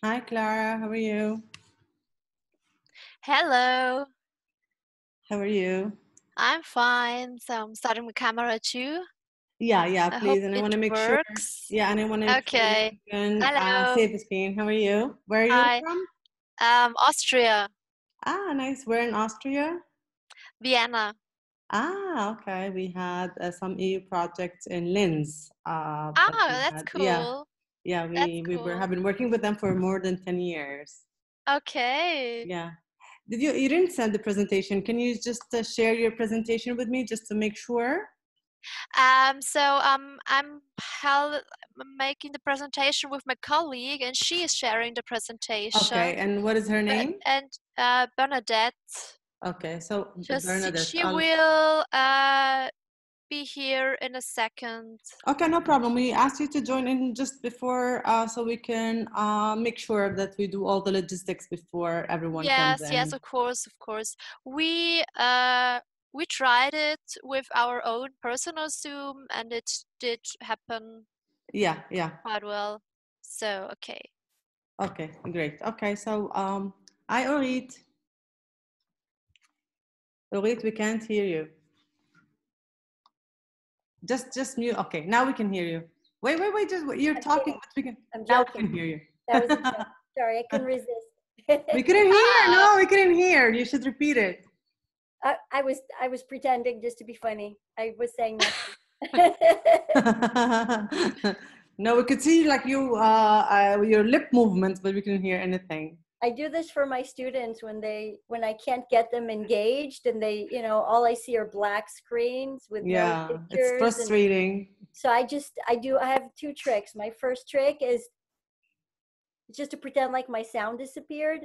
Hi, Clara. How are you? Hello, How are you? I'm fine. So I'm starting the camera too. Yeah, I hope please. And I it want to make sure. works. Yeah, and I want to make sure that Okay. you can Hello. save the screen. How are you? Where are you Hi. from? Austria, Nice. We're in Austria. Vienna. Okay. We had some EU projects in Linz. That Oh, we that's had. cool. That's Have cool. been working with them for more than 10 years. Okay. Yeah. You didn't send the presentation. Can you just share your presentation with me just to make sure? I'm making the presentation with my colleague, and she is sharing the Okay. presentation. And what is her But name? and Bernadette, Okay. So just Bernadette, she will be here in a second. Okay, no problem. We asked you to join in just before so we can make sure that we do all the logistics before everyone comes Yes, in. of course, of course. We tried it with our own personal Zoom, and it did happen Yeah. quite well. So, okay. Okay, great. Okay, so hi Orit. Orit, we can't hear you. Just mute. Okay, now we can hear you. Wait. Just you're talking, but we can I'm now joking. we can hear you. That was a joke. Sorry, I couldn't resist. We couldn't hear. Ah, No, we couldn't hear. You should repeat it. I was pretending just to be funny. I was saying nothing. No, we could see like your lip movements, but we couldn't hear anything. I do this for my students when I can't get them engaged and they, all I see are black screens with no Yeah, it's pictures. frustrating. So I have two tricks. My first trick is just to pretend like my sound disappeared.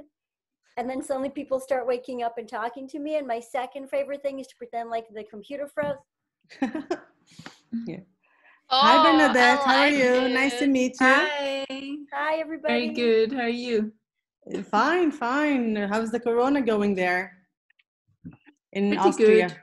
And then suddenly people start waking up and talking to me. And my second favorite thing is to pretend like the computer froze. Yeah. Hi, oh, Bernadette. I How are like you? Nice to it. meet you. Hi. Hi, everybody. Very good. How are you? Fine. How's the corona going there in Pretty Austria? good.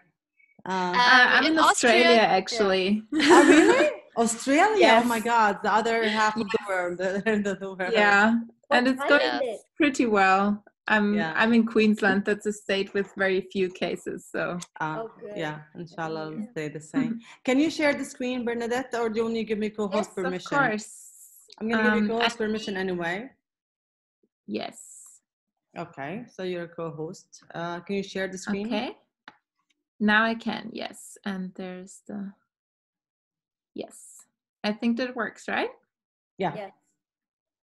I'm In in Austria, Australia, actually. Oh, really? Australia? Yes. Oh my God, the other half of the world. The world. Yeah. What And it's time going is it? pretty well. Yeah. I'm in Queensland. That's a state with very few cases. So Oh, good. Yeah, inshallah, it'll Yeah. stay the same. Can you share the screen, Bernadette, or do you want to give me co-host Yes, of permission? course. I'm going to give you co-host permission anyway. Yes. Okay, so you're a co-host. Can you share the screen? Okay. Now I can. Yes. And there's the. Yes. I think that works, right? Yeah. Yes.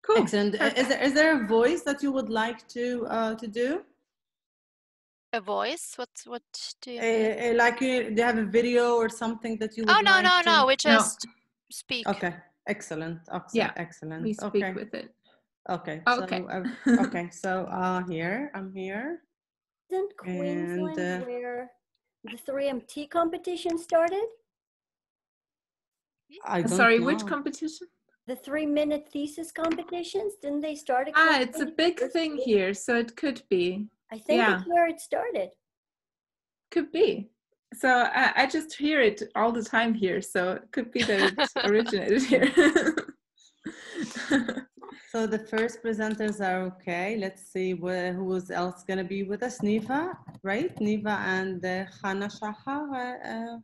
Cool. Excellent. Is there a voice that you would like to do? a voice. What do you mean? Like do you have a video or something that you would Oh, like to? no. We just speak. Okay, excellent. Yeah. Excellent. We speak Okay. with it. Okay. Okay. So okay. So here I'm here. Isn't Queensland where the 3MT competition started? I don't Sorry, know. which competition? The 3-minute thesis competitions, didn't they start at It's a big thing University? here, so it could be. I think it's where it started. Could be. So I just hear it all the time here, so it could be that it originated here. So the first presenters are okay. Let's see who else going to be with us. Niva, right? Niva and Hana Shahar.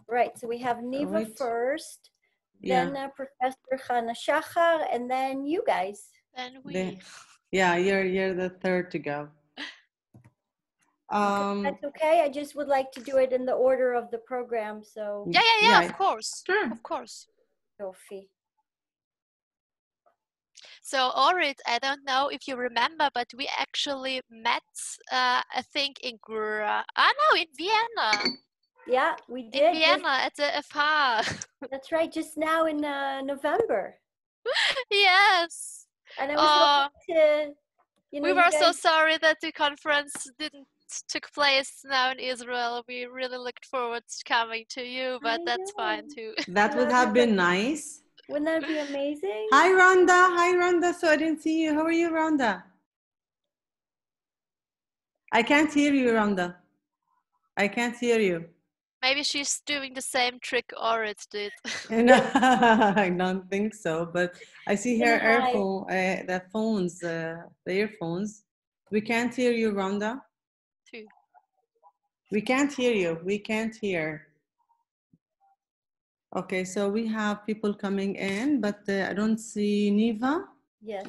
Right, so we have Niva Right. first, Yeah. then Professor Hana Shachar, and then you guys. And we. Yeah, you're the third to go. That's okay. I just would like to do it in the order of the program. So Yeah. Of course. Sure. Of course. Sophie. So, Orit, I don't know if you remember, but we actually met, I think, in Vienna. Yeah, we did. In Vienna at the ifaw. That's right. Just now in November. Yes. And I was hoping to, we were so sorry that the conference didn't took place now in Israel. We really looked forward to coming to you, but that's fine too. That would have been nice. Wouldn't that be amazing? Hi, Rhonda. So I didn't see you. How are you, Rhonda? I can't hear you, Rhonda. I can't hear you. Maybe she's doing the same trick Orit did. No, I don't think so. But I see her Hi. earphone, the phones, the earphones. We can't hear you, Rhonda. Too. We can't hear you. We can't hear. Okay, so we have people coming in, but I don't see Neva. Yes.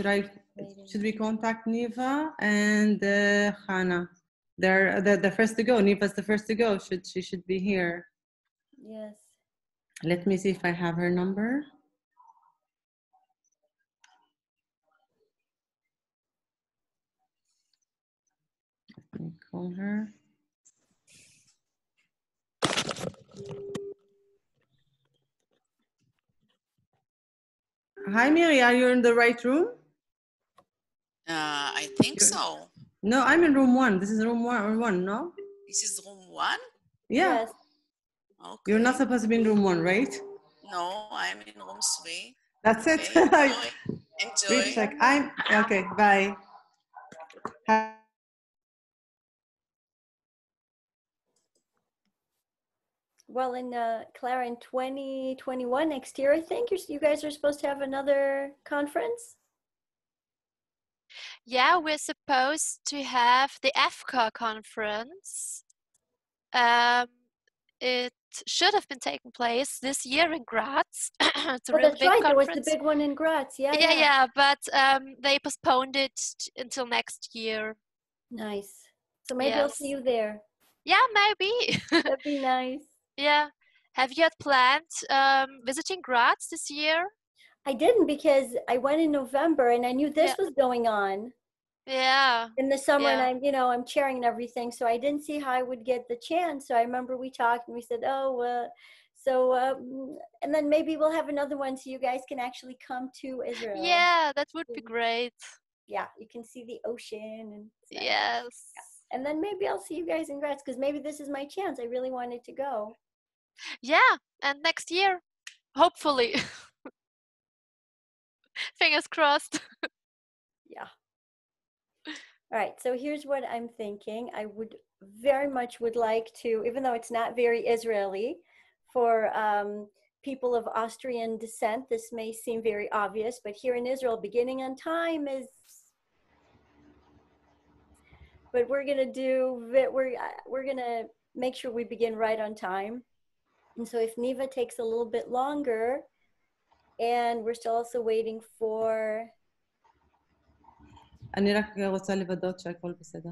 Should we contact Neva and Hannah? They're the first to go. Neva's the first to go. She should be here. Yes. Let me see if I have her number. Let me call her. Hi, Miri. Are you in the right room? I think so. No, I'm in room 1. This is room 1, no? This is room 1? Yeah. Yes. Okay. You're not supposed to be in room 1, right? No, I'm in room 3. That's it. Okay, enjoy. We check. Okay, bye. Well, in Clara, in 2021 next year, I think you guys are supposed to have another conference. Yeah, we're supposed to have the AFCA conference. It should have been taking place this year in Graz. It's a really That's big right. conference. There was the big one in Graz. Yeah, but they postponed it until next year. Nice. So maybe I'll see you there. Yeah, maybe. That'd be nice. Yeah. Have you had planned visiting Graz this year? I didn't because I went in November and I knew this was going on. Yeah. In the summer, Yeah. and I'm chairing and everything, so I didn't see how I would get the chance. So I remember we talked and we said, and then maybe we'll have another one so you guys can actually come to Israel. Yeah, that would be great. Yeah, you can see the ocean and stuff. Yes. Yeah. And then maybe I'll see you guys in Graz because maybe this is my chance. I really wanted to go. Yeah, and next year, hopefully. Fingers crossed. Yeah. All right, so here's what I'm thinking. I would very much would like to, even though it's not very Israeli, for people of Austrian descent, this may seem very obvious, but here in Israel, beginning on time is, but we're gonna make sure we begin right on time. And so if Neva takes a little bit longer, and we're still also waiting for, אני רק רוצה לוודא שהכל בסדר.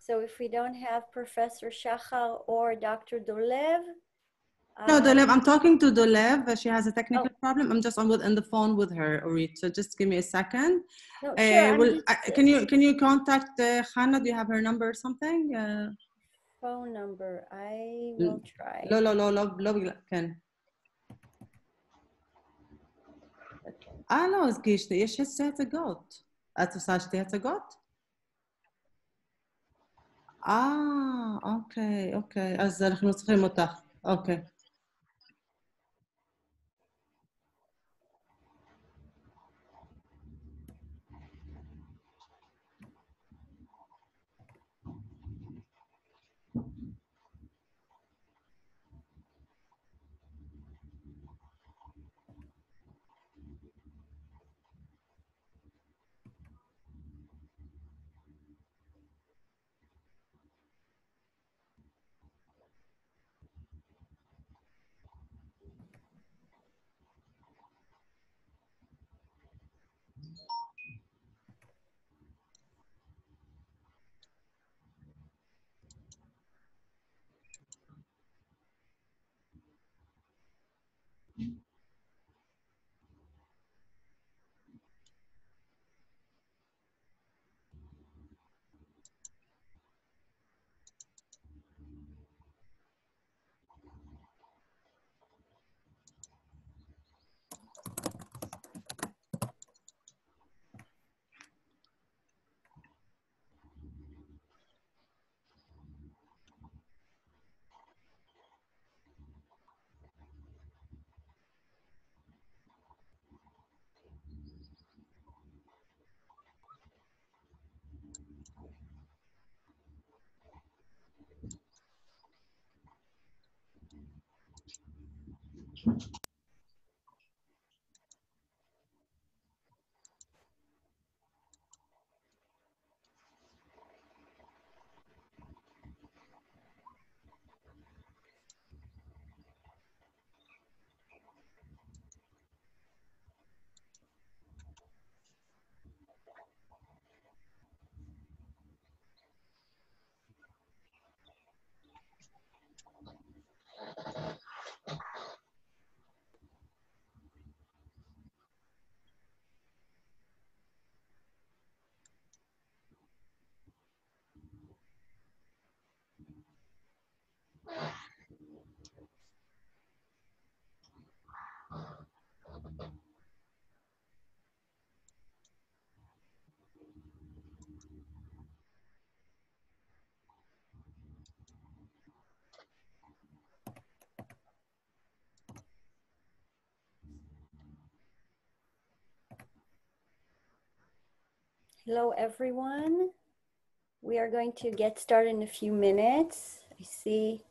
so if we don't have Professor Shachar or Dr. Dolev. No, Dolev, I'm talking to Dolev. She has a technical problem. I'm just on the phone with her, Orit. So just give me a second. No, sure. Can you contact Hannah? Do you have her number or something? Phone number. I will try. לא, כן. לא, אז כי יש שתי הצגות. את עושה שתי הצגות? אוקיי. אז אנחנו צריכים אותך. אוקיי. Hello, everyone. We are going to get started in a few minutes. I see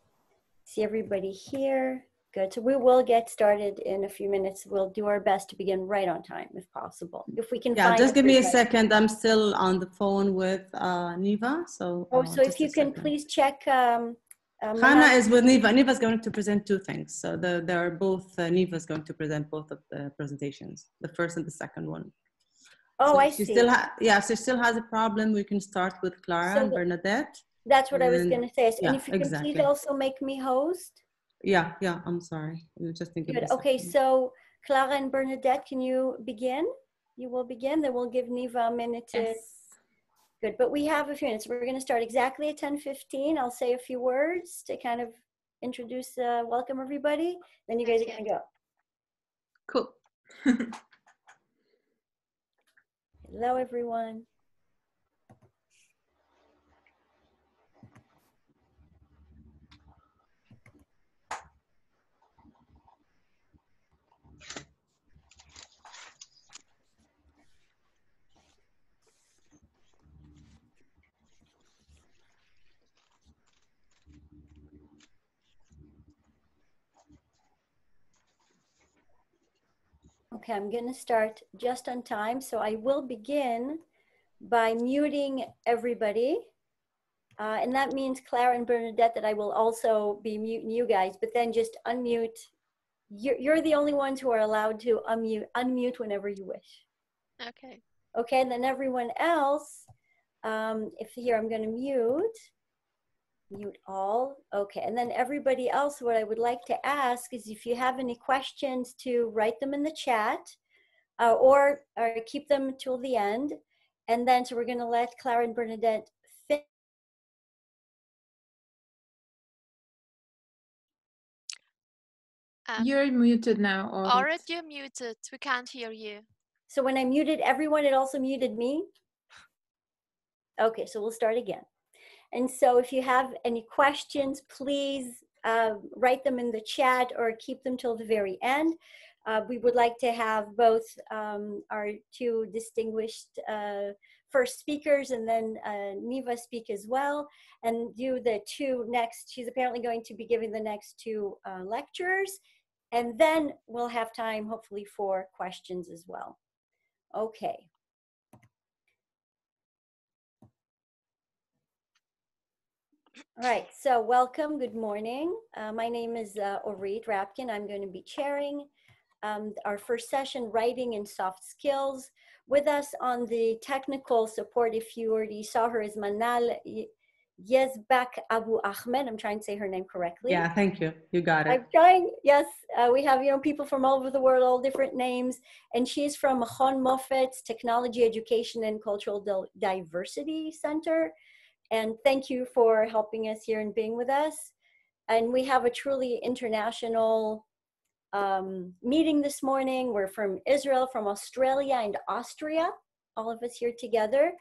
everybody here. Good. So we will get started in a few minutes. We'll do our best to begin right on time, if possible. If we can Yeah, find. just give me a everybody. second. I'm still on the phone with Niva. So, So if just you a can second. please check. Hannah is with Niva. Niva is going to present two things. So they are both, Niva is going to present both of the presentations, the first and the second one. Oh, so I she see. Still if she still has a problem, we can start with Clara and Bernadette. That's what I was going to say. Yeah, and if you can please also make me host. Yeah, I'm sorry. Just think Good. Okay, so Clara and Bernadette, can you begin? You will begin. Then we'll give Niva a minute to. Yes. Good, but we have a few minutes. We're going to start exactly at 10:15. I'll say a few words to kind of introduce, welcome everybody. Then you guys are going to go. Cool. Hello, everyone. Okay, I'm going to start just on time. So I will begin by muting everybody. And that means Clara and Bernadette that I will also be muting you guys, but then just unmute. You're the only ones who are allowed to unmute whenever you wish. Okay. Okay, and then everyone else, if here I'm going to mute all. Okay, and then everybody else, what I would like to ask is if you have any questions to write them in the chat or keep them till the end. And then, so we're going to let Clara and Bernadette finish. You're muted now, Orit, you're muted. We can't hear you. So when I muted everyone, it also muted me? Okay, so we'll start again. And so if you have any questions, please write them in the chat or keep them till the very end. We would like to have both our two distinguished first speakers and then Niva speak as well, and do the two next. She's apparently going to be giving the next two lectures, and then we'll have time hopefully for questions as well. Okay. All right, so welcome, good morning. My name is Orit Rapkin. I'm going to be chairing our first session, Writing and Soft Skills. With us on the technical support, if you already saw her, is Manal Yezbak Abu Ahmed. I'm trying to say her name correctly. Yeah, thank you. You got it. I'm trying, yes. We have, people from all over the world, all different names. And she's from Machon Mofet's Technology, Education, and Cultural Diversity Center. And thank you for helping us here and being with us. And we have a truly international meeting this morning. We're from Israel, from Australia, and Austria, all of us here together.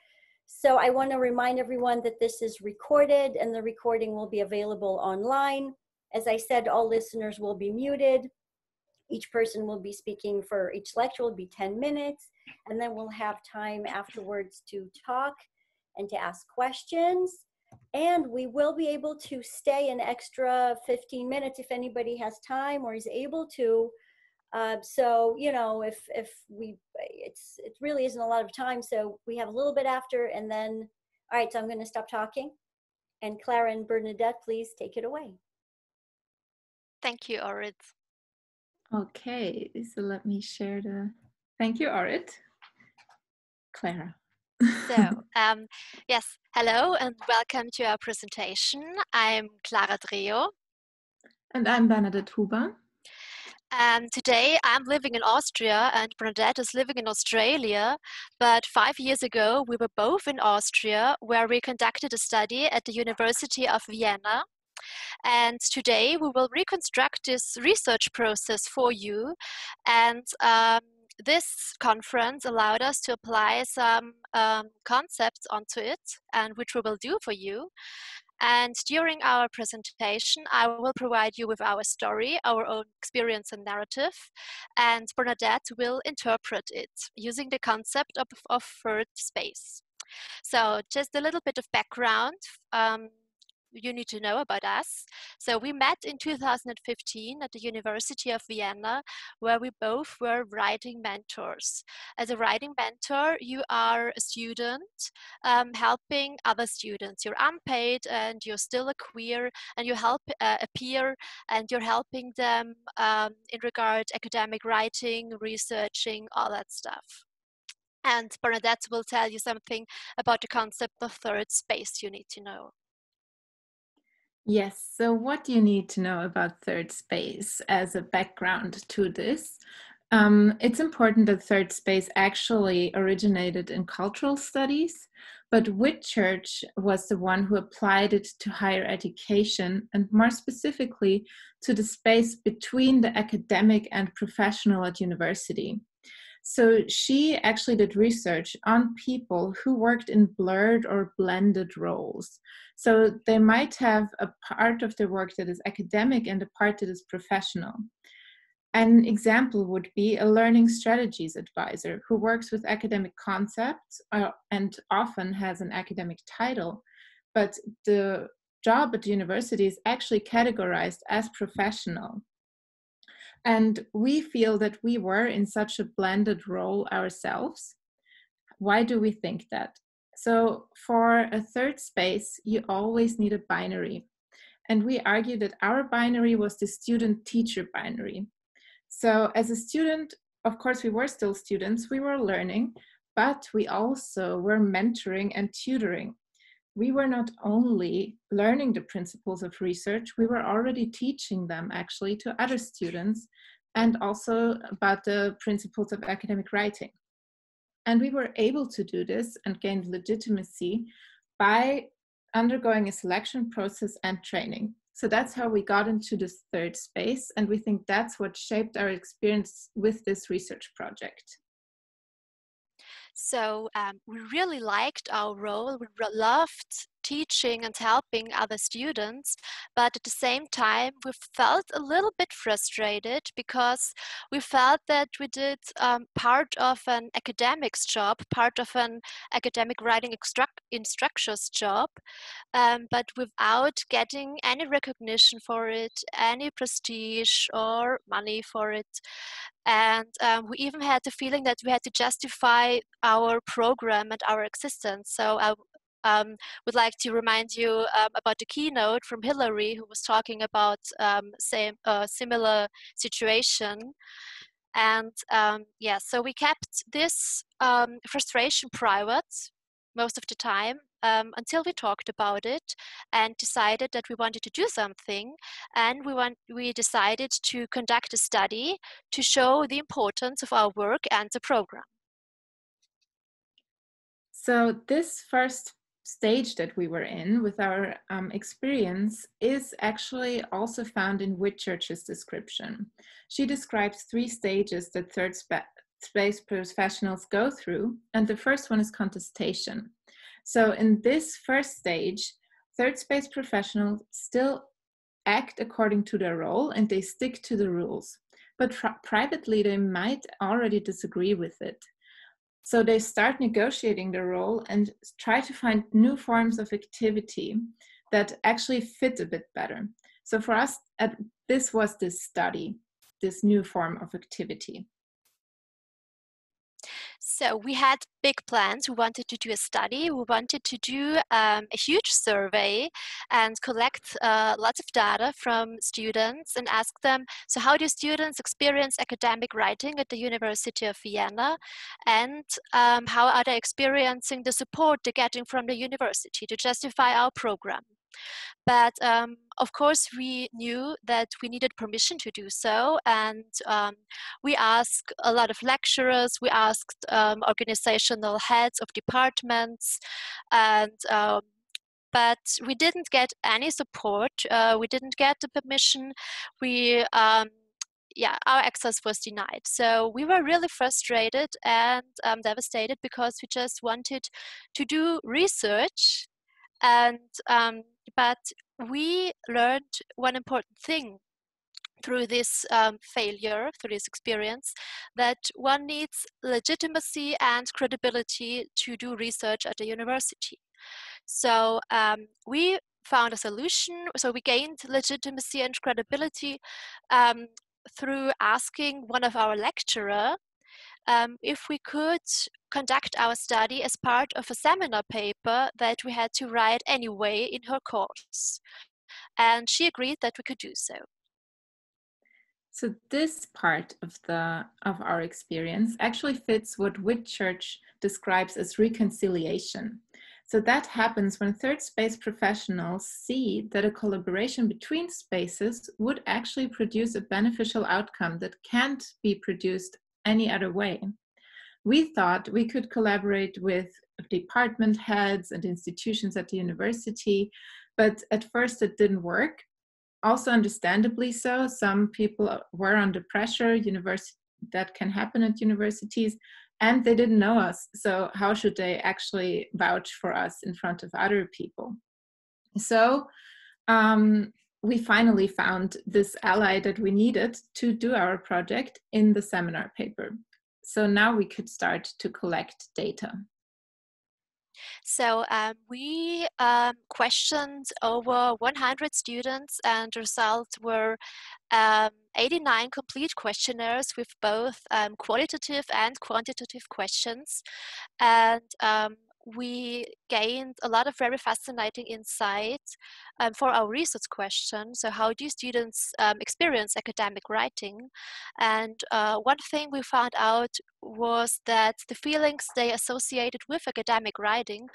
So I want to remind everyone that this is recorded and the recording will be available online. As I said, all listeners will be muted. Each person will be speaking for each lecture will be 10 minutes, and then we'll have time afterwards to talk and to ask questions. And we will be able to stay an extra 15 minutes if anybody has time or is able to. So, if we, it really isn't a lot of time. So we have a little bit after, and then, all right, so I'm going to stop talking. And Clara and Bernadette, please take it away. Thank you, Orit. Okay, so let me share the, thank you, Orit. Clara. So, yes, hello and welcome to our presentation. I'm Clara Dreo. And I'm Bernadette Huber. Today I'm living in Austria and Bernadette is living in Australia. But 5 years ago, we were both in Austria, where we conducted a study at the University of Vienna. And today we will reconstruct this research process for you. And this conference allowed us to apply some concepts onto it, and which we will do for you. And during our presentation, I will provide you with our story, our own experience and narrative, and Bernadette will interpret it using the concept of third space. So just a little bit of background. You need to know about us. So we met in 2015 at the University of Vienna, where we both were writing mentors. As a writing mentor, you are a student helping other students. You're unpaid and you're still a queer, and you help a peer, and you're helping them in regard academic writing, researching, all that stuff. And Bernadette will tell you something about the concept of third space you need to know. Yes, so what do you need to know about third space as a background to this? It's important that third space actually originated in cultural studies, but Whitchurch was the one who applied it to higher education, and more specifically to the space between the academic and professional at university. So she actually did research on people who worked in blurred or blended roles. So they might have a part of their work that is academic and a part that is professional. An example would be a learning strategies advisor who works with academic concepts and often has an academic title, but the job at the university is actually categorized as professional. And we feel that we were in such a blended role ourselves. Why do we think that? So for a third space, you always need a binary. And we argue that our binary was the student-teacher binary. So as a student, of course, we were still students, we were learning, but we also were mentoring and tutoring. We were not only learning the principles of research, we were already teaching them actually to other students, and also about the principles of academic writing. And we were able to do this and gained legitimacy by undergoing a selection process and training. So that's how we got into this third space, and we think that's what shaped our experience with this research project. So we really liked our role. We loved teaching and helping other students, but at the same time, we felt a little bit frustrated because we felt that we did part of an academic's job, part of an academic writing instructor's job, but without getting any recognition for it, any prestige or money for it. And we even had the feeling that we had to justify our program and our existence. So I would like to remind you about the keynote from Hillary, who was talking about similar situation. And yeah, so we kept this frustration private most of the time until we talked about it and decided that we wanted to do something. And we decided to conduct a study to show the importance of our work and the program. So this first stage that we were in with our experience is actually also found in Whitchurch's description. She describes 3 stages that third space professionals go through, and the first one is contestation. So in this first stage, third space professionals still act according to their role and they stick to the rules, but privately they might already disagree with it. So they start negotiating the role and try to find new forms of activity that actually fit a bit better. So for us, this was this study, this new form of activity. So we had big plans. We wanted to do a study. We wanted to do a huge survey and collect lots of data from students and ask them, so how do students experience academic writing at the University of Vienna? And how are they experiencing the support they're getting from the university to justify our program? But of course, we knew that we needed permission to do so. And we asked a lot of lecturers, we asked organizational heads of departments, and but we didn't get any support. We didn't get the permission. Yeah, our access was denied. So we were really frustrated and devastated because we just wanted to do research And but we learned one important thing through this failure, through this experience, that one needs legitimacy and credibility to do research at a university. So we found a solution. So we gained legitimacy and credibility through asking one of our lecturer if we could conduct our study as part of a seminar paper that we had to write anyway in her course. And she agreed that we could do so. So this part of our experience actually fits what Whitchurch describes as reconciliation. So that happens when third space professionals see that a collaboration between spaces would actually produce a beneficial outcome that can't be produced any other way. We thought we could collaborate with department heads and institutions at the university, but at first it didn't work. Also understandably so, some people were under pressure, that can happen at universities, and they didn't know us. So how should they actually vouch for us in front of other people? So we finally found this ally that we needed to do our project in the seminar paper. So now we could start to collect data. So we questioned over 100 students, and the results were 89 complete questionnaires with both qualitative and quantitative questions. And we gained a lot of very fascinating insights for our research question. So how do students experience academic writing? And one thing we found out was that the feelings they associated with academic writing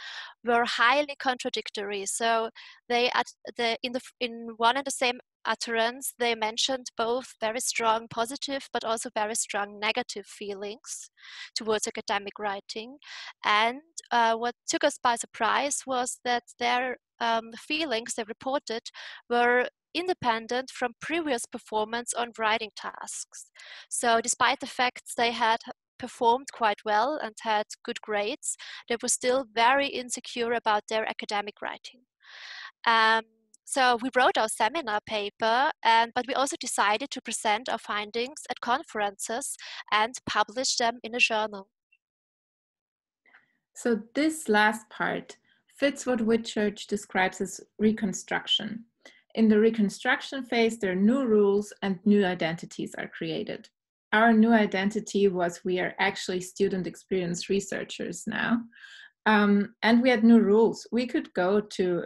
were highly contradictory. So they in one and the same utterance, they mentioned both very strong positive but also very strong negative feelings towards academic writing. And what took us by surprise was that their feelings they reported were independent from previous performance on writing tasks. So despite the fact they had performed quite well and had good grades, they were still very insecure about their academic writing. So we wrote our seminar paper, but we also decided to present our findings at conferences and publish them in a journal. So this last part fits what Whitchurch describes as reconstruction. In the reconstruction phase, there are new rules and new identities are created. Our new identity was we are actually student experience researchers now. And we had new rules. We could go to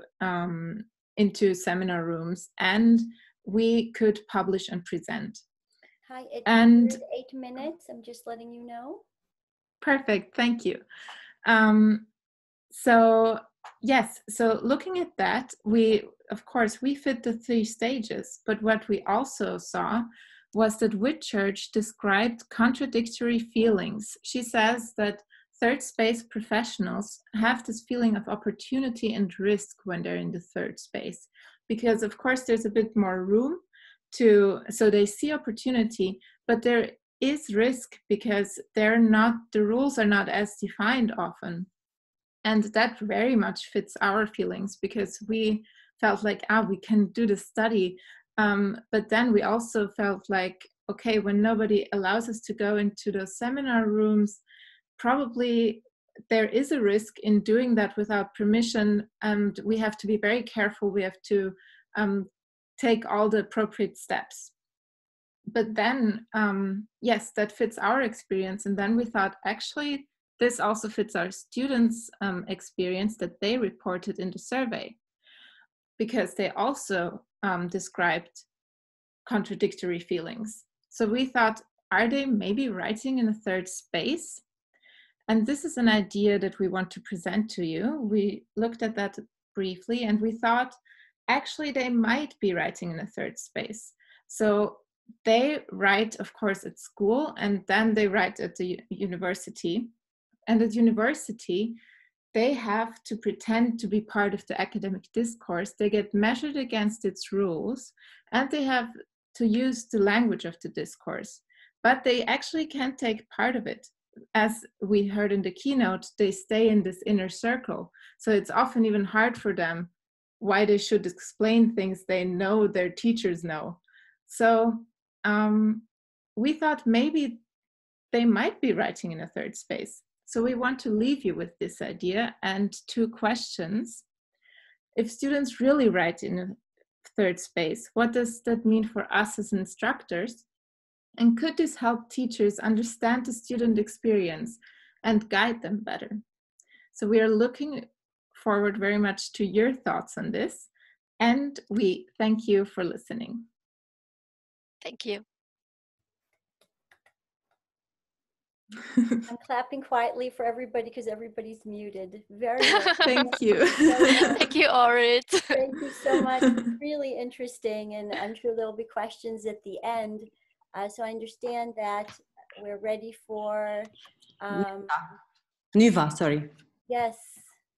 into seminar rooms and we could publish and present. Hi, it's and 8 minutes. I'm just letting you know. Perfect, thank you. So yes, so looking at that, we fit the 3 stages, but what we also saw was that Whitchurch described contradictory feelings. She says that third space professionals have this feeling of opportunity and risk when they're in the third space, because of course there's a bit more room so they see opportunity, but there is risk because the rules are not as defined often. And that very much fits our feelings, because we felt like, we can do the study. But then we also felt like, okay, when nobody allows us to go into the seminar rooms, probably there is a risk in doing that without permission. And we have to be very careful. We have to take all the appropriate steps. But then, yes, that fits our experience. And then we thought, actually, this also fits our students' experience that they reported in the survey, because they also described contradictory feelings. So we thought, are they maybe writing in a third space? And this is an idea that we want to present to you. We looked at that briefly and we thought, actually, they might be writing in a third space. So they write, of course, at school, and then they write at the university. And at university, they have to pretend to be part of the academic discourse. They get measured against its rules, and they have to use the language of the discourse. But they actually can't take part of it. as we heard in the keynote, they stay in this inner circle. So it's often even hard for them why they should explain things they know their teachers know. So we thought maybe they might be writing in a third space. So we want to leave you with this idea and 2 questions. If students really write in a third space, what does that mean for us as instructors? And could this help teachers understand the student experience and guide them better? So we are looking forward very much to your thoughts on this. And we thank you for listening. Thank you. I'm clapping quietly for everybody because everybody's muted. Very well. Thank you. Thank you, Orit. Thank you so much. Really interesting, and I'm sure there'll be questions at the end. So I understand that we're ready for. Niva, sorry. Yes,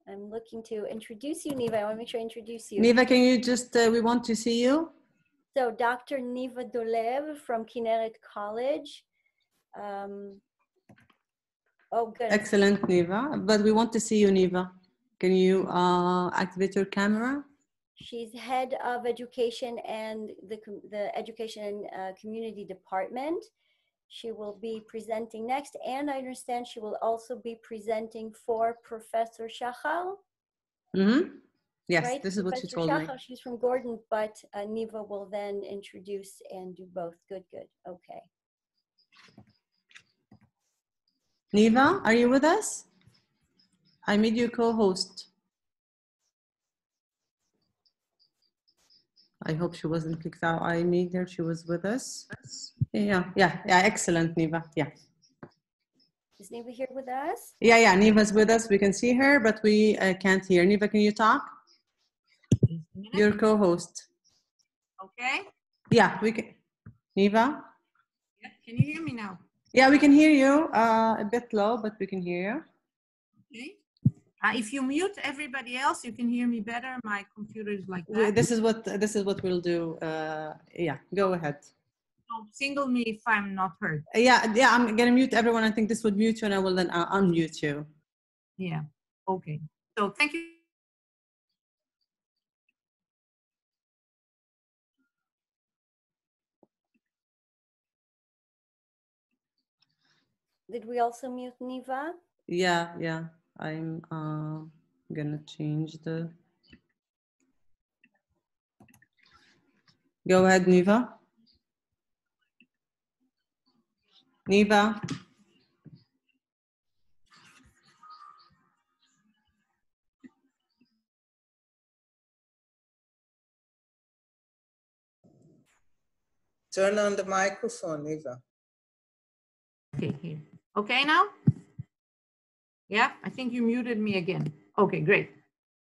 I'm looking to introduce you, Niva. I want to make sure I introduce you. Niva, can you just, we want to see you. So Dr. Niva Dolev from Kinneret College. Oh, good. Excellent, Niva. But we want to see you, Niva. Can you activate your camera? She's head of education and the education and community department. She will be presenting next, and I understand she will also be presenting for Professor Shachal. Mm-hmm. Yes, right? this is what she told Shachal, me. she's from Gordon, but Niva will then introduce and do both. Good, good. Okay. Niva, are you with us? I made you co-host. I hope she wasn't kicked out. I made her, she was with us. Yeah, excellent, Niva, yeah. Is Niva here with us? Yeah, Niva's with us. We can see her, but we can't hear. Niva, can you talk? Your co-host. Okay. Yeah, we can. Niva? Yeah. Can you hear me now? Yeah, we can hear you. A bit low, but we can hear you. Okay. If you mute everybody else, you can hear me better. My computer is like that. This is what we'll do. Yeah, go ahead. So single me if I'm not heard. Yeah, I'm gonna mute everyone. I think this would mute you, and I will then unmute you. Yeah. Okay. So thank you. Did we also mute Niva? Yeah. I'm gonna change the. Go ahead, Niva. Niva. Turn on the microphone, Eva. Okay, here. Okay now? Yeah, I think you muted me again. Okay, great.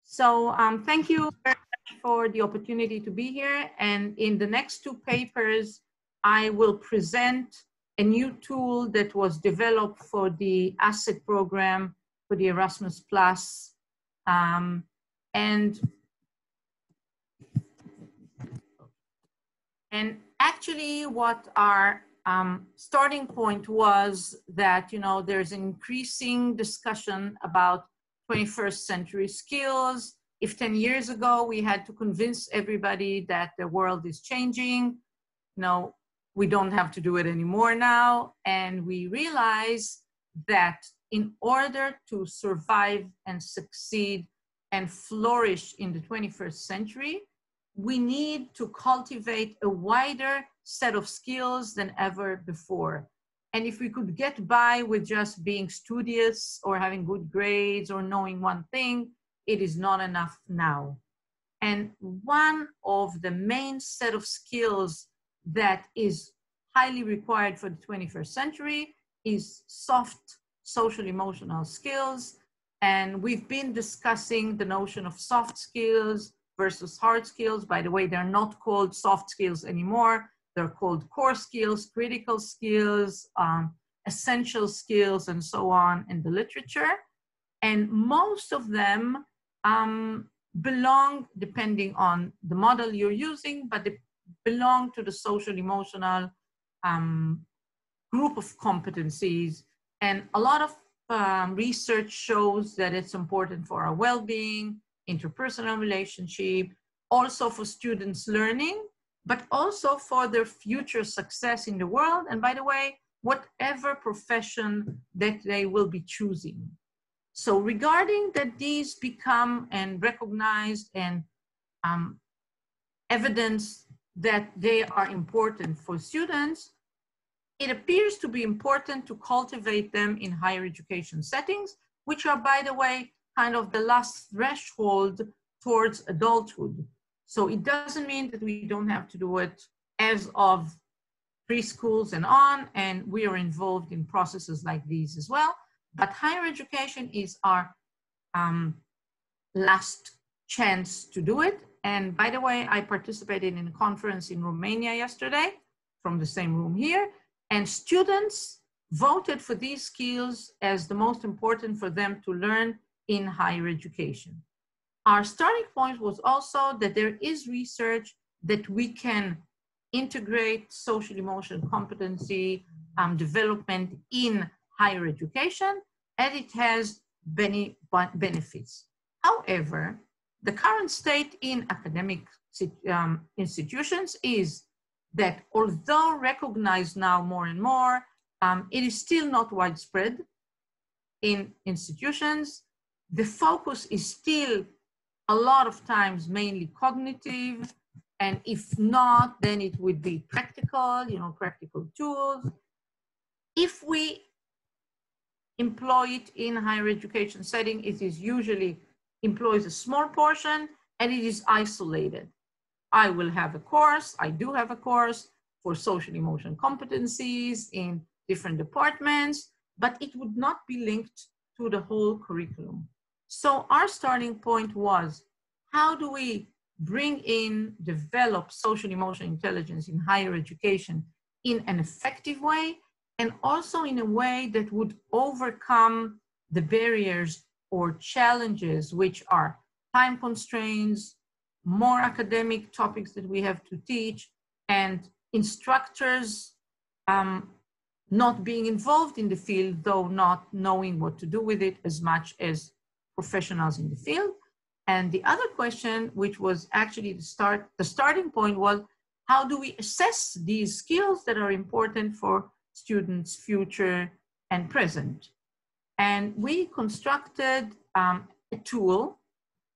So thank you very much for the opportunity to be here. And in the next 2 papers, I will present a new tool that was developed for the ASSET program for the Erasmus Plus. And actually what our starting point was that, there's an increasing discussion about 21st century skills. If 10 years ago we had to convince everybody that the world is changing, we don't have to do it anymore now. And we realize that in order to survive and succeed and flourish in the 21st century, we need to cultivate a wider set of skills than ever before. And if we could get by with just being studious or having good grades or knowing one thing, it is not enough now. And one of the main set of skills that is highly required for the 21st century is soft social emotional skills. And we've been discussing the notion of soft skills versus hard skills. By the way, they're not called soft skills anymore. They're called core skills, critical skills, essential skills, and so on in the literature. And most of them belong, depending on the model you're using, but they belong to the social emotional group of competencies And a lot of research shows that it's important for our well-being, interpersonal relationship, also for students learning, but also for their future success in the world. And by the way, whatever profession that they will be choosing. So regarding that these become and recognized and evidence that they are important for students, it appears to be important to cultivate them in higher education settings, which are, by the way, kind of the last threshold towards adulthood. So it doesn't mean that we don't have to do it as of preschools and on, and we are involved in processes like these as well. But higher education is our last chance to do it. And by the way, I participated in a conference in Romania yesterday from the same room here, and students voted for these skills as the most important for them to learn in higher education. Our starting point was also that there is research that we can integrate social emotional competency development in higher education, and it has many benefits. However, the current state in academic institutions is that although recognized now more and more, it is still not widespread in institutions. The focus is still a lot of times mainly cognitive, and if not, then it would be practical, practical tools. If we employ it in higher education setting, it is usually employs a small portion and it is isolated. I will have a course, I do have a course for social emotional competencies in different departments, but it would not be linked to the whole curriculum. So our starting point was, how do we bring in, develop social emotional intelligence in higher education in an effective way, and also in a way that would overcome the barriers or challenges, which are time constraints, more academic topics that we have to teach, and instructors not being involved in the field, though not knowing what to do with it as much as professionals in the field. And the other question, which was actually the starting point, was how do we assess these skills that are important for students' future and present? And we constructed a tool,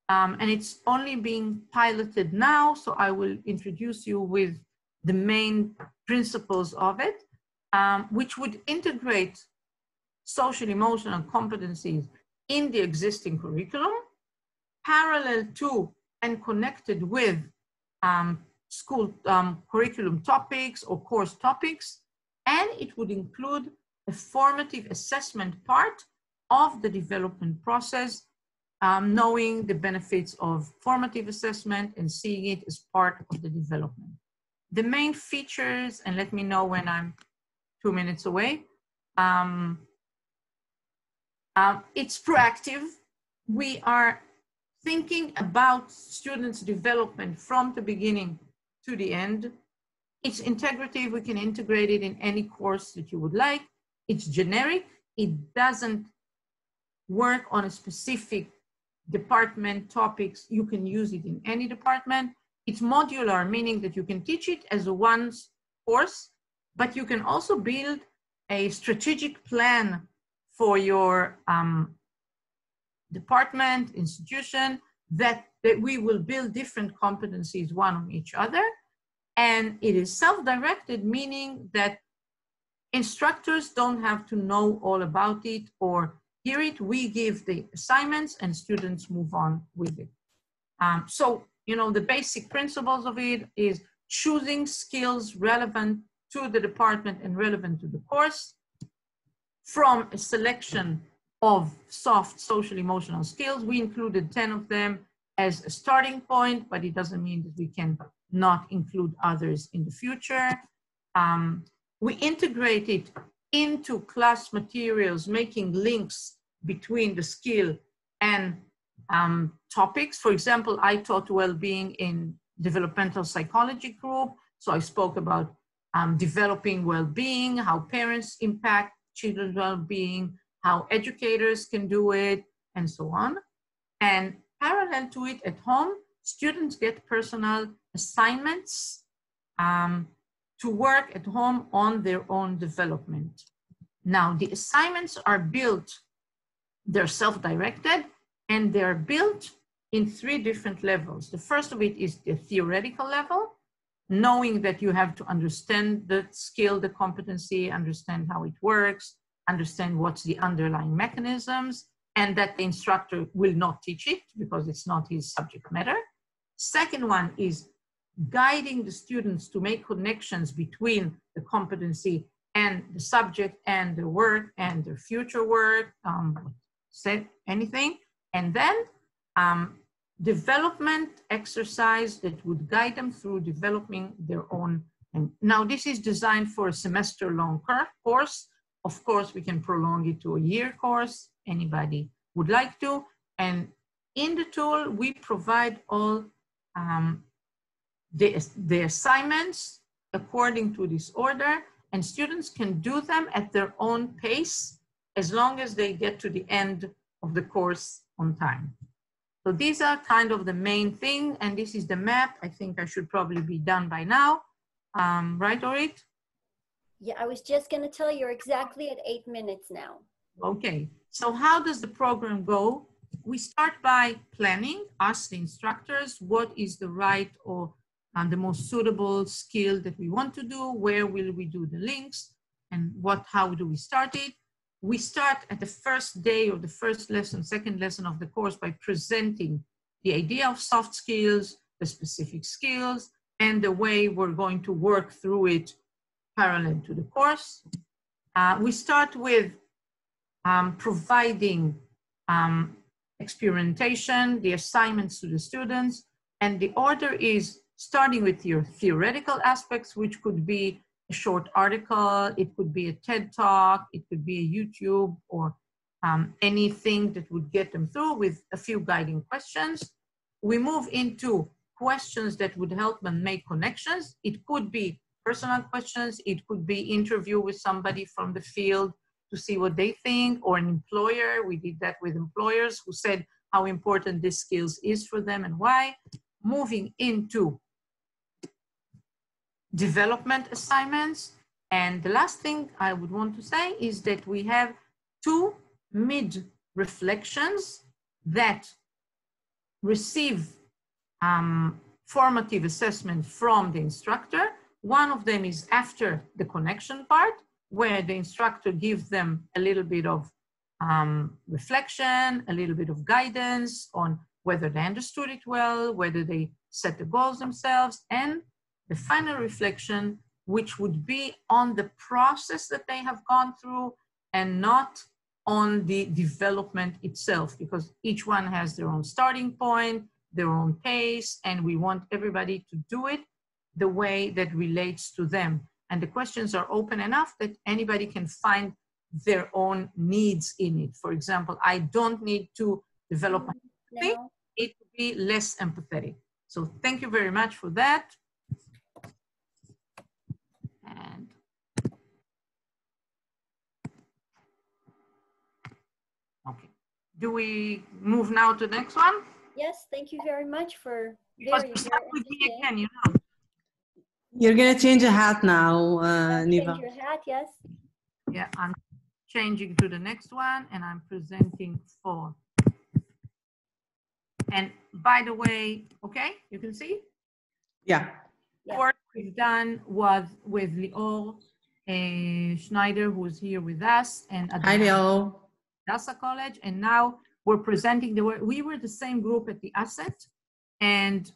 and it's only being piloted now, so I will introduce you with the main principles of it, which would integrate social emotional competencies in the existing curriculum, parallel to and connected with school curriculum topics or course topics, and it would include a formative assessment part of the development process, knowing the benefits of formative assessment and seeing it as part of the development. The main features, and let me know when I'm 2 minutes away, it's proactive. We are thinking about students' development from the beginning to the end. It's integrative. We can integrate it in any course that you would like. It's generic. It doesn't work on a specific department topics. You can use it in any department. It's modular, meaning that you can teach it as a one course, but you can also build a strategic plan for your department, institution, that we will build different competencies one on each other. And it is self-directed, meaning that instructors don't have to know all about it or hear it. We give the assignments and students move on with it. So, the basic principles of it is choosing skills relevant to the department and relevant to the course from a selection of soft social emotional skills. We included 10 of them as a starting point, but it doesn't mean that we can not include others in the future. We integrate it into class materials, making links between the skill and topics. For example, I taught well-being in developmental psychology group. So I spoke about developing well-being, how parents impact children's well-being, how educators can do it, and so on. And parallel to it at home, students get personal assignments to work at home on their own development. Now, the assignments are built, they're self-directed, and they're built in 3 different levels. The first of it is the theoretical level, knowing that you have to understand the skill, the competency, understand how it works, understand what's the underlying mechanisms, and that the instructor will not teach it because it's not his subject matter. Second one is guiding the students to make connections between the competency and the subject and the work and their future work, say anything. And then development exercise that would guide them through developing their own. And now this is designed for a semester-long course. Of course, we can prolong it to a year course, anybody would like to. And in the tool, we provide all the assignments according to this order, and students can do them at their own pace as long as they get to the end of the course on time. So these are kind of the main thing, and this is the map. I think I should probably be done by now. Right, Orit? Yeah, I was just going to tell you, you're exactly at 8 minutes now. Okay, so how does the program go? We start by planning, us the instructors, what is the right or the most suitable skill that we want to do, where will we do the links, and how do we start it? We start at the first day of the first lesson, second lesson of the course by presenting the idea of soft skills, the specific skills, and the way we're going to work through it parallel to the course. We start with providing experimentation, the assignments to the students, and the order is starting with your theoretical aspects, which could be a short article, it could be a TED Talk, it could be a YouTube, or anything that would get them through with a few guiding questions. We move into questions that would help them make connections. It could be personal questions, it could be interview with somebody from the field to see what they think, or an employer. We did that with employers who said how important this skills is for them and why. Moving into development assignments. And the last thing I would want to say is that we have 2 mid-reflections that receive formative assessment from the instructor. One of them is after the connection part, where the instructor gives them a little bit of reflection, a little bit of guidance on whether they understood it well, whether they set the goals themselves, and the final reflection, which would be on the process that they have gone through and not on the development itself, because each one has their own starting point, their own pace, and we want everybody to do it the way that relates to them. And the questions are open enough that anybody can find their own needs in it. For example, I don't need to develop my empathy, it would be less empathetic. So thank you very much for that. And okay, do we move now to the next one? Yes, thank you very much for Because very, you're very stuck with me interesting. again, you know. You're gonna change a hat now, Change Niva. your hat, yes. Yeah, I'm changing to the next one and I'm presenting 4. And by the way, okay, you can see? Yeah. Yeah. Work we've done was with Lior Schneider, who's here with us, and at Hi, the Leo. Dasa College, and now we're presenting the work. We were the same group at the Asset, and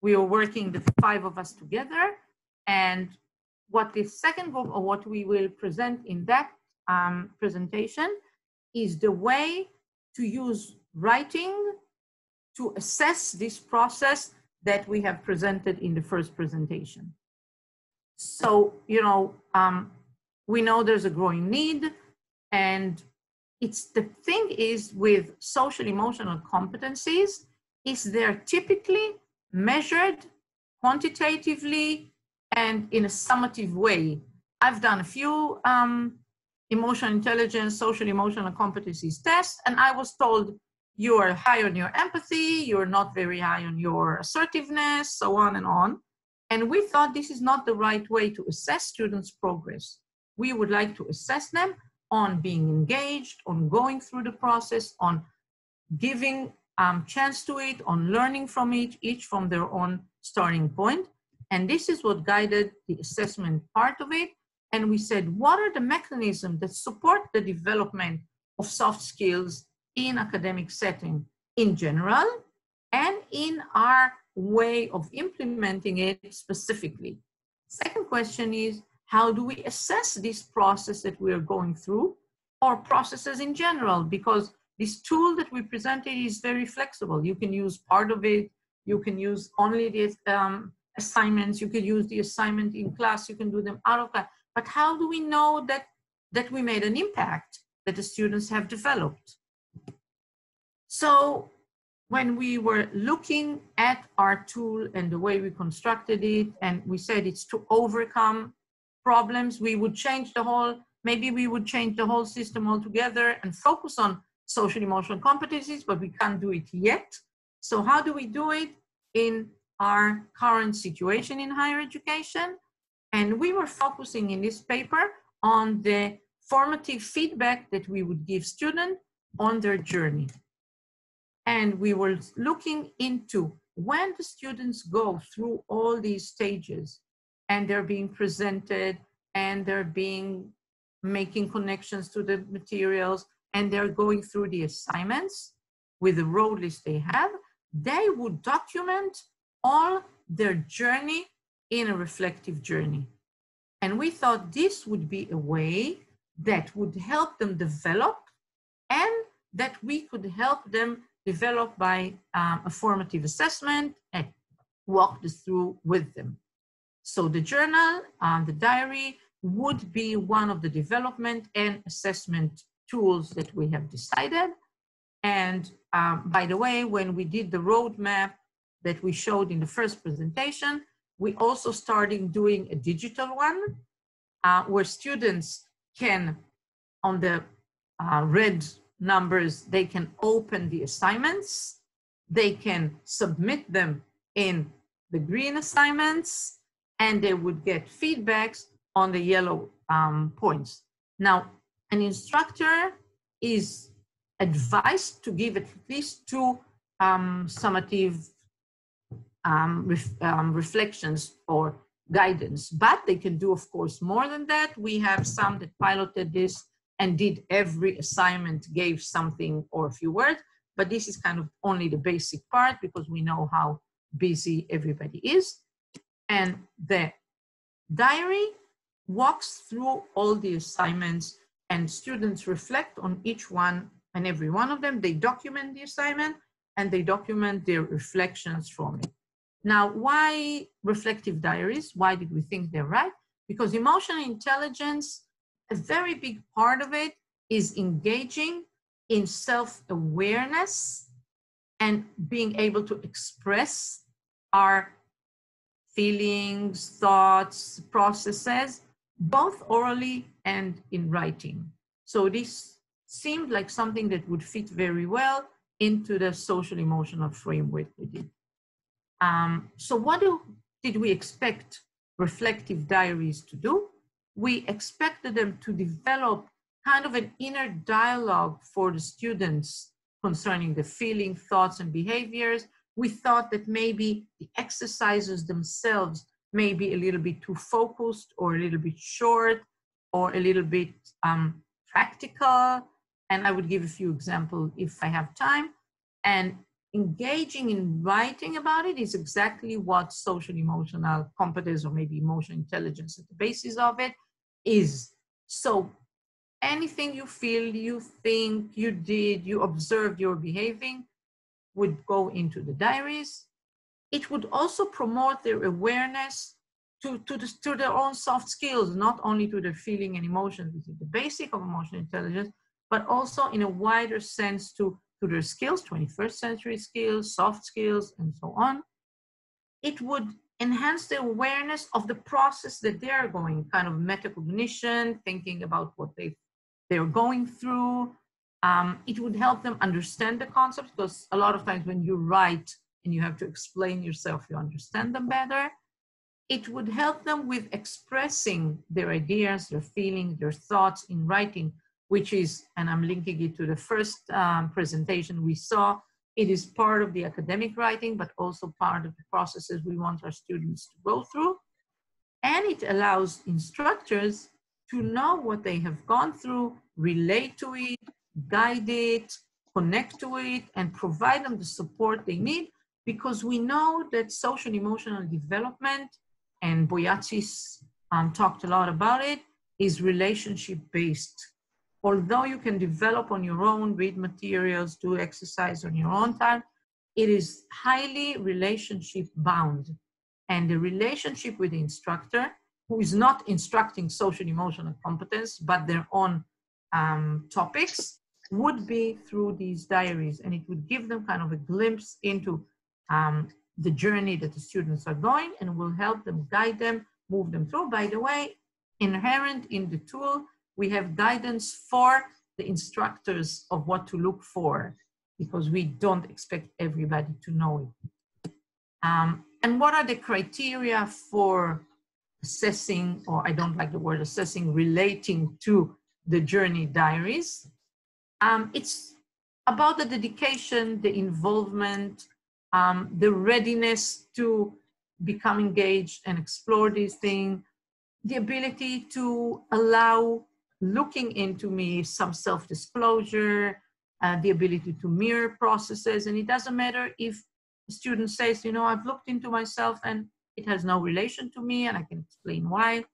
we were working, the 5 of us together. And what the second group, or what we will present in that presentation, is the way to use writing to assess this process that we have presented in the first presentation. So, you know, we know there's a growing need, and it's the thing is with social emotional competencies is they're typically measured quantitatively and in a summative way. I've done a few emotional intelligence, social emotional competencies test, and I was told you are high on your empathy, you're not very high on your assertiveness, so on and on. And we thought this is not the right way to assess students' progress. We would like to assess them on being engaged, on going through the process, on giving chance to it, on learning from it, each from their own starting point. And this is what guided the assessment part of it. And we said, what are the mechanisms that support the development of soft skills in academic setting in general and in our way of implementing it specifically? Second question is, how do we assess this process that we are going through, or processes in general? Because this tool that we presented is very flexible. You can use part of it, you can use only the assignments, you could use the assignment in class, you can do them out of class. But how do we know that we made an impact, that the students have developed? So when we were looking at our tool and the way we constructed it, and we said it's to overcome problems, we would change the whole, maybe we would change the whole system altogether and focus on social emotional competencies, but we can't do it yet. So how do we do it in our current situation in higher education? And we were focusing in this paper on the formative feedback that we would give students on their journey. And we were looking into when the students go through all these stages and they're being presented and they're making connections to the materials and they're going through the assignments with the road list they have, they would document all their journey in a reflective journey. And we thought this would be a way that would help them develop and that we could help them develop by a formative assessment and walk this through with them. So the journal, the diary would be one of the development and assessment tools that we have decided. And by the way, when we did the roadmap that we showed in the first presentation, we also started doing a digital one where students can, on the red numbers, they can open the assignments, they can submit them in the green assignments, and they would get feedbacks on the yellow points. Now, an instructor is advised to give at least two summative reflections or guidance, but they can do, of course, more than that. We have some that piloted this and did every assignment, gave something or a few words, but this is kind of only the basic part because we know how busy everybody is. And the diary walks through all the assignments and students reflect on each one and every one of them. They document the assignment and they document their reflections from it. Now, why reflective diaries? Why did we think they're right? Because emotional intelligence, a very big part of it is engaging in self-awareness and being able to express our feelings, thoughts, processes, both orally and in writing. So this seemed like something that would fit very well into the social emotional framework we did. So what did we expect reflective diaries to do? We expected them to develop kind of an inner dialogue for the students concerning the feeling, thoughts, and behaviors. We thought that maybe the exercises themselves may be a little bit too focused or a little bit short or a little bit practical. And I would give a few examples if I have time. And engaging in writing about it is exactly what social emotional competence or maybe emotional intelligence at the basis of it is. So anything you feel, you think, you did, you observed, you're behaving would go into the diaries. It would also promote their awareness to their own soft skills, not only to their feeling and emotions, which is the basic of emotional intelligence, but also in a wider sense to their skills, 21st century skills, soft skills, and so on. It would enhance their awareness of the process that they're going, kind of metacognition, thinking about what they've they're going through. It would help them understand the concepts, because a lot of times when you write and you have to explain yourself, you understand them better. It would help them with expressing their ideas, their feelings, their thoughts in writing, which is, and I'm linking it to the first presentation we saw, it is part of the academic writing, but also part of the processes we want our students to go through. And it allows instructors to know what they have gone through, relate to it, guide it, connect to it, and provide them the support they need, because we know that social emotional development, and Boyatsis talked a lot about it, is relationship-based. Although you can develop on your own, read materials, do exercise on your own time, it is highly relationship-bound. And the relationship with the instructor, who is not instructing social emotional competence, but their own topics, would be through these diaries. And it would give them kind of a glimpse into the journey that the students are going, and will help them, guide them, move them through. By the way, inherent in the tool, we have guidance for the instructors of what to look for, because we don't expect everybody to know it. And what are the criteria for assessing, or I don't like the word assessing, relating to the journey diaries? It's about the dedication, the involvement, the readiness to become engaged and explore these things, the ability to allow looking into me some self-disclosure, the ability to mirror processes. And it doesn't matter if the student says, you know, I've looked into myself and it has no relation to me, and I can explain why.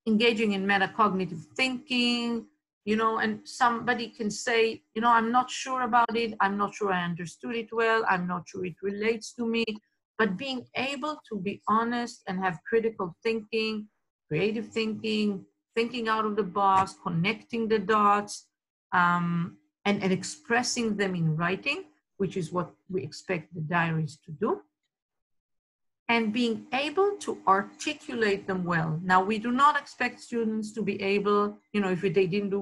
Engaging in metacognitive thinking, you know, and somebody can say, you know, I'm not sure about it. I'm not sure I understood it well. I'm not sure it relates to me. But being able to be honest and have critical thinking, creative thinking, thinking out of the box, connecting the dots, and expressing them in writing, which is what we expect the diaries to do. And being able to articulate them well. Now, we do not expect students to be able, you know, if they didn't do